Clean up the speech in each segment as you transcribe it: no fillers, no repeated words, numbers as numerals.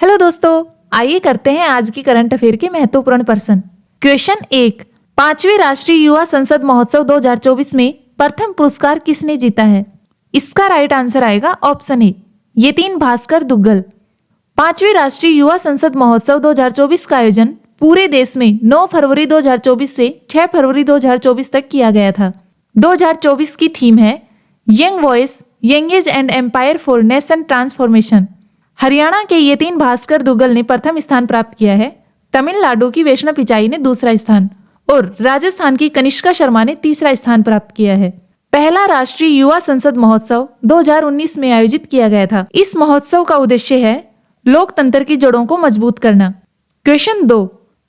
Hello दोस्तों, आइए करते हैं आज की करंट अफेयर के महत्वपूर्ण प्रश्न। क्वेश्चन 1, 5वें राष्ट्रीय युवा संसद महोत्सव 2024 में प्रथम पुरस्कार किसने जीता है? इसका राइट आंसर आएगा ऑप्शन ए, यतीन भास्कर दुग्गल। 5वें राष्ट्रीय युवा संसद महोत्सव 2024 का आयोजन पूरे देश में 9 फरवरी 2024 से 6 फरवरी 2024 तक किया गया था। 2024 की थीम है young voice, young age and empire for nation transformation. Haryana के यतीन भास्कर दुग्गल ने प्रथम स्थान प्राप्त किया है, तमिलनाडु की वैष्णव पिचाई ने दूसरा स्थान और राजस्थान की कनिष्का शर्मा ने तीसरा स्थान प्राप्त किया है। पहला राष्ट्रीय युवा संसद महोत्सव 2019 में आयोजित किया गया था। इस महोत्सव का उद्देश्य है लोकतंत्र की जड़ों को मजबूत करना। Question 2,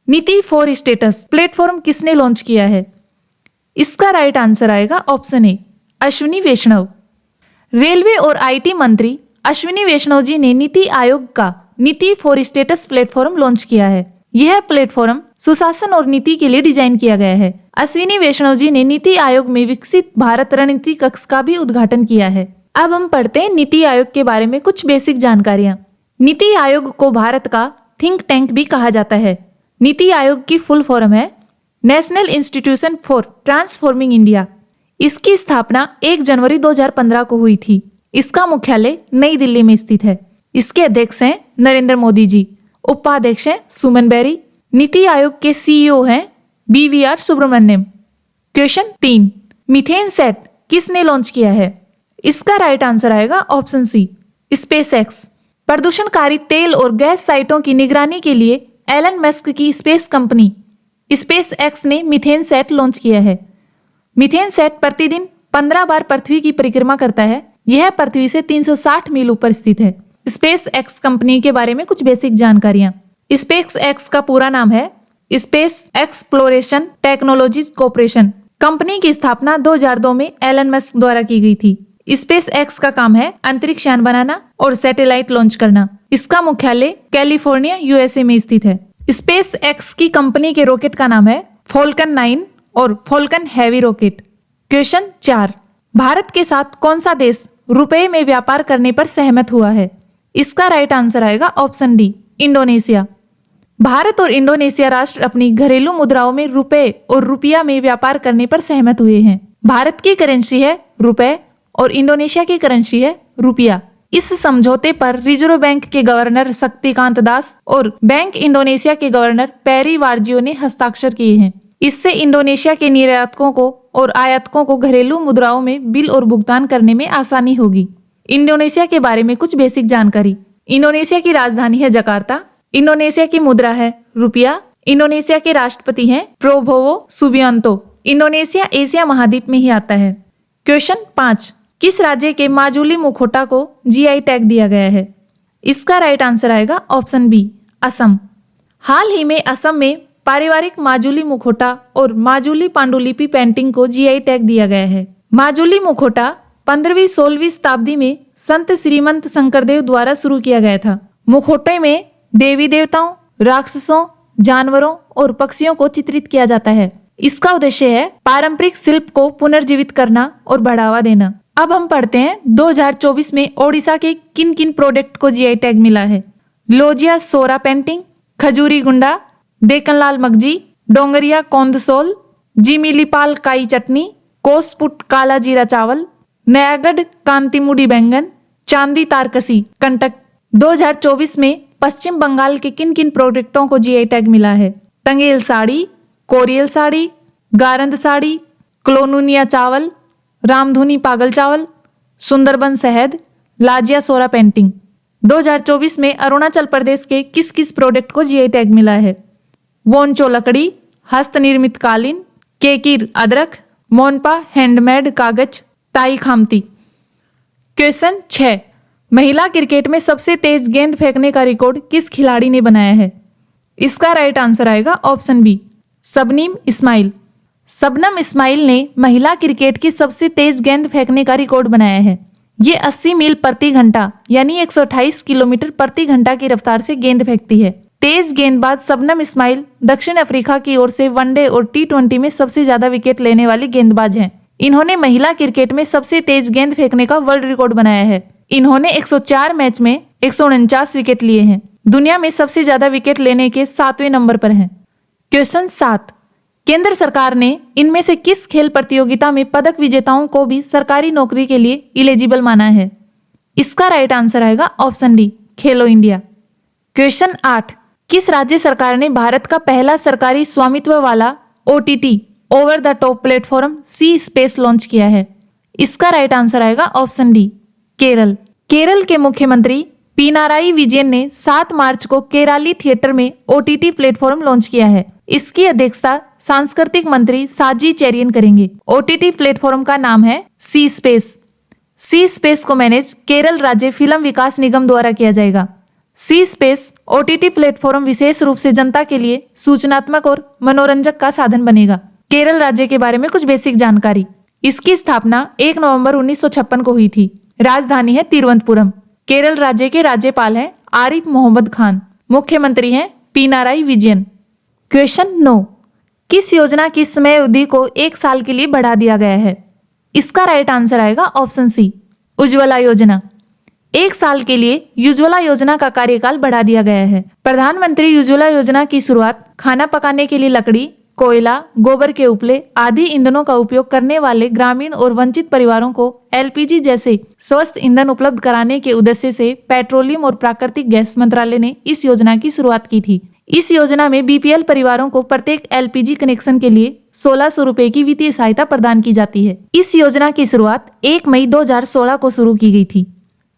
NITI for states platform किसने लॉन्च किया है? इसका राइट आंसर आएगा option A, Ashwini Vaishnaw. Railway और आईटी मंत्री अश्विनी वैष्णव जी ने नीति आयोग का नीति फॉर स्टेटस प्लेटफॉर्म लॉन्च किया है। यह प्लेटफॉर्म सुशासन और नीति के लिए डिजाइन किया गया है। अश्विनी वैष्णव जी ने नीति आयोग में विकसित भारत रणनीति कक्ष का भी उद्घाटन किया है। अब हम पढ़ते हैं नीति आयोग के बारे में कुछ बेसिक जानकारियां। नीति आयोग को भारत का थिंक टैंक भी कहा जाता है। नीति आयोग की फुल फॉर्म है national institution for transforming India. इसकी स्थापना 1 जनवरी 2015 को हुई थी। इसका मुख्यालय नई दिल्ली में स्थित है। इसके अध्यक्ष हैं नरेंद्र मोदी जी, उपाध्यक्ष हैं सुमन बेरी। नीति आयोग के सीईओ हैं BVR Subrahmanyam. Question 3, MethaneSAT किसने लॉन्च किया है? इसका राइट आंसर आएगा ऑप्शन सी, स्पेसएक्स। प्रदूषणकारी तेल और गैस साइटों की निगरानी के लिए एलन मस्क की स्पेस कंपनी स्पेसएक्स ने मीथेन सेट लॉन्च किया है। मीथेन सेट प्रतिदिन 15 बार पृथ्वी की परिक्रमा करता है। यह पृथ्वी से 360 मील ऊपर स्थित है। स्पेस एक्स कंपनी के बारे में कुछ बेसिक जानकारियां। स्पेस एक्स का पूरा नाम है space exploration technologies corporation. Company की स्थापना 2002 में एलन मस्क द्वारा की गई थी। स्पेस एक्स का काम है अंतरिक्ष यान बनाना और सैटेलाइट लॉन्च करना। इसका मुख्यालय कैलिफोर्निया USA में स्थित है। स्पेस एक्स की कंपनी के रॉकेट का नाम है फॉल्कन 9 और Falcon heavy rocket. Question 4, Bharat के साथ कौन सा देश रुपए में व्यापार करने पर सहमत हुआ है? इसका राइट आंसर आएगा ऑप्शन डी, इंडोनेशिया। भारत और इंडोनेशिया राष्ट्र अपनी घरेलू मुद्राओं में रुपए और रुपया में व्यापार करने पर सहमत हुए हैं। भारत की करेंसी है रुपए और इंडोनेशिया की करेंसी है रुपया। इस समझौते पर रिजर्व बैंक के गवर्नर शक्तिकांत दास और बैंक इंडोनेशिया के गवर्नर पेरी वारजियो ने हस्ताक्षर किए हैं। इससे इंडोनेशिया के निर्यातकों को और आयातकों को घरेलू मुद्राओं में बिल और भुगतान करने में आसानी होगी। इंडोनेशिया के बारे में कुछ बेसिक जानकारी। इंडोनेशिया की राजधानी है जकार्ता। इंडोनेशिया की मुद्रा है रुपया। इंडोनेशिया के राष्ट्रपति हैं प्रोबोवो सुबियांतो। इंडोनेशिया एशिया महाद्वीप में ही आता है। क्वेश्चन 5, किस राज्य के माजुली मुखौटा को GI टैग दिया गया है? इसका राइट आंसर आएगा ऑप्शन बी, असम। हाल ही में असम में पारिवारिक माजुली मुखौटा और माजुली पांडुलिपि पेंटिंग को GI टैग दिया गया है। माजुली मुखौटा 15वीं-16वीं शताब्दी में संत श्रीमंत शंकरदेव द्वारा शुरू किया गया था। मुखौटे में देवी देवताओं, राक्षसों, जानवरों और पक्षियों को चित्रित किया जाता है। इसका उद्देश्य है पारंपरिक शिल्प को पुनर्जीवित करना और बढ़ावा देना। अब हम पढ़ते हैं 2024 में ओडिशा के किन किन प्रोडक्ट को GI टैग मिला है। लोजिया सोरा पेंटिंग, खजूरी गुंडा, डेकनलाल मगजी, डोंगरिया कौंदसोल, जिमिलीपाल काई चटनी, कोसपुट काला जीरा चावल, नयागढ़ कांतिमुडी बैंगन, चांदी तारकसी कंटक। 2024 में पश्चिम बंगाल के किन किन प्रोडक्टों को GI टैग मिला है? टंगेल साड़ी, कोरियल साड़ी, गारंद साड़ी, क्लोनुनिया चावल, रामधुनी पागल चावल, सुंदरबन शहद, लाजिया सोरा पेंटिंग। 2024 में अरुणाचल प्रदेश के किस किस प्रोडक्ट को GI टैग मिला है? वोंचो लकड़ी, हस्त निर्मित कालीन, केकिर अदरक, मोनपा हैंडमेड कागज, ताई खामती। क्वेश्चन 6, महिला क्रिकेट में सबसे तेज गेंद फेंकने का रिकॉर्ड किस खिलाड़ी ने बनाया है? इसका राइट आंसर आएगा option B, Shabnim Ismail. Shabnam Ismail ने महिला क्रिकेट की सबसे तेज गेंद फेंकने का रिकॉर्ड बनाया है। ये 80 मील प्रति घंटा यानी 128 किलोमीटर प्रति घंटा की रफ्तार से गेंद फेंकती है। तेज गेंदबाज शबनम इस्माइल दक्षिण अफ्रीका की ओर से वनडे और T20 में सबसे ज्यादा विकेट लेने वाली गेंदबाज हैं। इन्होंने महिला क्रिकेट में सबसे तेज गेंद फेंकने का वर्ल्ड रिकॉर्ड बनाया है। इन्होंने 104 मैच में 149 विकेट लिए हैं। दुनिया में सबसे ज्यादा विकेट लेने के 7वें नंबर पर हैं। क्वेश्चन 7, केंद्र सरकार ने इनमें से किस खेल प्रतियोगिता में पदक विजेताओं को भी सरकारी नौकरी के लिए इलिजिबल माना है? इसका राइट आंसर आएगा ऑप्शन डी, खेलो इंडिया। क्वेश्चन 8, किस राज्य सरकार ने भारत का पहला सरकारी स्वामित्व वाला OTT over the top platform CSpace launch किया है? इसका राइट आंसर आएगा ऑप्शन डी, केरल। केरल के मुख्यमंत्री पिनाराई विजयन ने 7 मार्च को केराली थिएटर में OTT प्लेटफॉर्म लॉन्च किया है। इसकी अध्यक्षता सांस्कृतिक मंत्री साजी चेरियन करेंगे। OTT प्लेटफॉर्म का नाम है सी स्पेस। सी स्पेस को मैनेज केरल राज्य फिल्म विकास निगम द्वारा किया जाएगा। सी स्पेस OTT प्लेटफॉर्म विशेष रूप से जनता के लिए सूचनात्मक और मनोरंजक का साधन बनेगा। केरल राज्य के बारे में कुछ बेसिक जानकारी। इसकी स्थापना 1 नवंबर 1956 को हुई थी। राजधानी है तिरुवनंतपुरम। केरल राज्य के राज्यपाल हैं आरिफ मोहम्मद खान। मुख्यमंत्री हैं पिनाराई विजयन। क्वेश्चन 9, किस योजना की समय अवधि को 1 साल के लिए बढ़ा दिया गया है? इसका राइट आंसर आएगा ऑप्शन सी, उज्ज्वला योजना। 1 साल के लिए उज्ज्वला योजना का कार्यकाल बढ़ा दिया गया है। प्रधानमंत्री उज्ज्वला योजना की शुरुआत खाना पकाने के लिए लकड़ी, कोयला, गोबर के उपले आदि ईंधनों का उपयोग करने वाले ग्रामीण और वंचित परिवारों को LPG जैसे स्वस्थ ईंधन उपलब्ध कराने के उद्देश्य से पेट्रोलियम और प्राकृतिक गैस मंत्रालय ने इस योजना की शुरुआत की थी। इस योजना में BPL परिवारों को प्रत्येक LPG कनेक्शन के लिए 1600 रुपए की वित्तीय सहायता प्रदान की जाती है। इस योजना की शुरुआत 1 मई 2016 को शुरू की गई थी।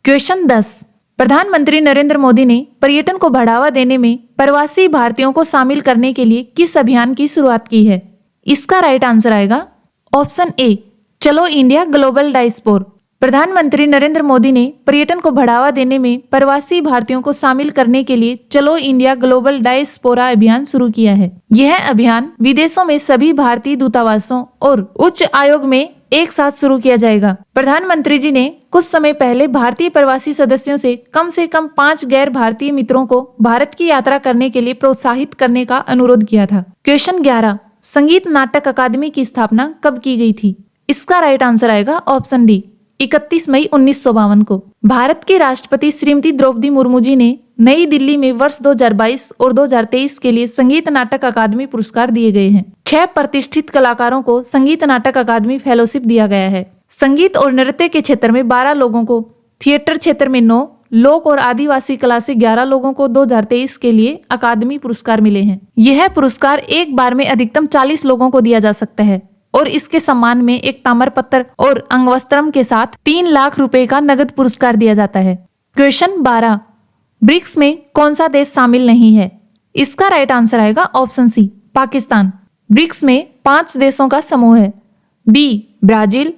क्वेश्चन 10, प्रधानमंत्री नरेंद्र मोदी ने पर्यटन को बढ़ावा देने में प्रवासी भारतीयों को शामिल करने के लिए किस अभियान की शुरुआत की है? इसका राइट आंसर आएगा ऑप्शन ए, चलो इंडिया ग्लोबल डायस्पोरा। प्रधानमंत्री नरेंद्र मोदी ने पर्यटन को बढ़ावा देने में प्रवासी भारतीयों को शामिल करने के लिए चलो इंडिया ग्लोबल डायस्पोरा अभियान शुरू किया है। यह अभियान विदेशों में सभी भारतीय दूतावासों और उच्च आयोग में एक साथ शुरू किया जाएगा। प्रधानमंत्री जी ने कुछ समय पहले भारतीय प्रवासी सदस्यों से कम 5 गैर भारतीय मित्रों को भारत की यात्रा करने के लिए प्रोत्साहित करने का अनुरोध किया था। क्वेश्चन 11, संगीत नाटक अकादमी की स्थापना कब की गई थी? इसका राइट आंसर आएगा ऑप्शन डी, 31 मई 1952 को। भारत के राष्ट्रपति श्रीमती द्रौपदी मुर्मू जी ने नई दिल्ली में वर्ष 2022 और 2023 के लिए संगीत नाटक अकादमी पुरस्कार दिए गए हैं। 6 प्रतिष्ठित कलाकारों को संगीत नाटक अकादमी फेलोशिप दिया गया है। संगीत और नृत्य के क्षेत्र में 12 लोगों को, थिएटर क्षेत्र में 9, लोक और आदिवासी कला से 11 लोगों को 2023 के लिए अकादमी पुरस्कार मिले हैं। यह पुरस्कार एक बार में अधिकतम 40 लोगों को दिया जा सकता है और इसके सम्मान में एक ताम्रपत्र और अंगवस्त्रम के साथ 3 लाख रुपए का नगद पुरस्कार दिया जाता है। क्वेश्चन 12, ब्रिक्स में कौन सा देश शामिल नहीं है? इसका राइट आंसर आएगा ऑप्शन सी, पाकिस्तान। ब्रिक्स में 5 देशों का समूह है। बी, ब्राजील,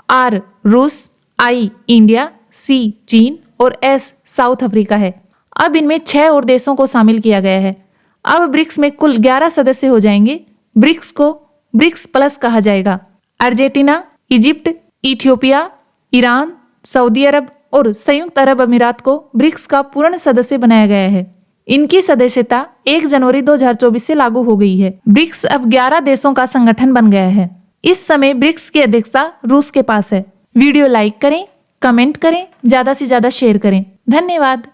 आर, रूस, आई, इंडिया, सी, चीन और एस, साउथ अफ्रीका है। अब इनमें 6 और देशों को शामिल किया गया है। अब ब्रिक्स में कुल 11 सदस्य हो जाएंगे। ब्रिक्स को ब्रिक्स प्लस कहा जाएगा। Argentina, Egypt, Ethiopia, Iran, Saudi Arab और संयुक्त अरब अमीरात को ब्रिक्स का पूर्ण सदस्य बनाया गया है। इनकी सदस्यता 1 जनवरी 2024 से लागू हो गई है। ब्रिक्स अब 11 देशों का संगठन बन गया है। इस समय ब्रिक्स की अध्यक्षता रूस के पास है। वीडियो लाइक करें, कमेंट करें, ज्यादा से ज्यादा शेयर करें। धन्यवाद।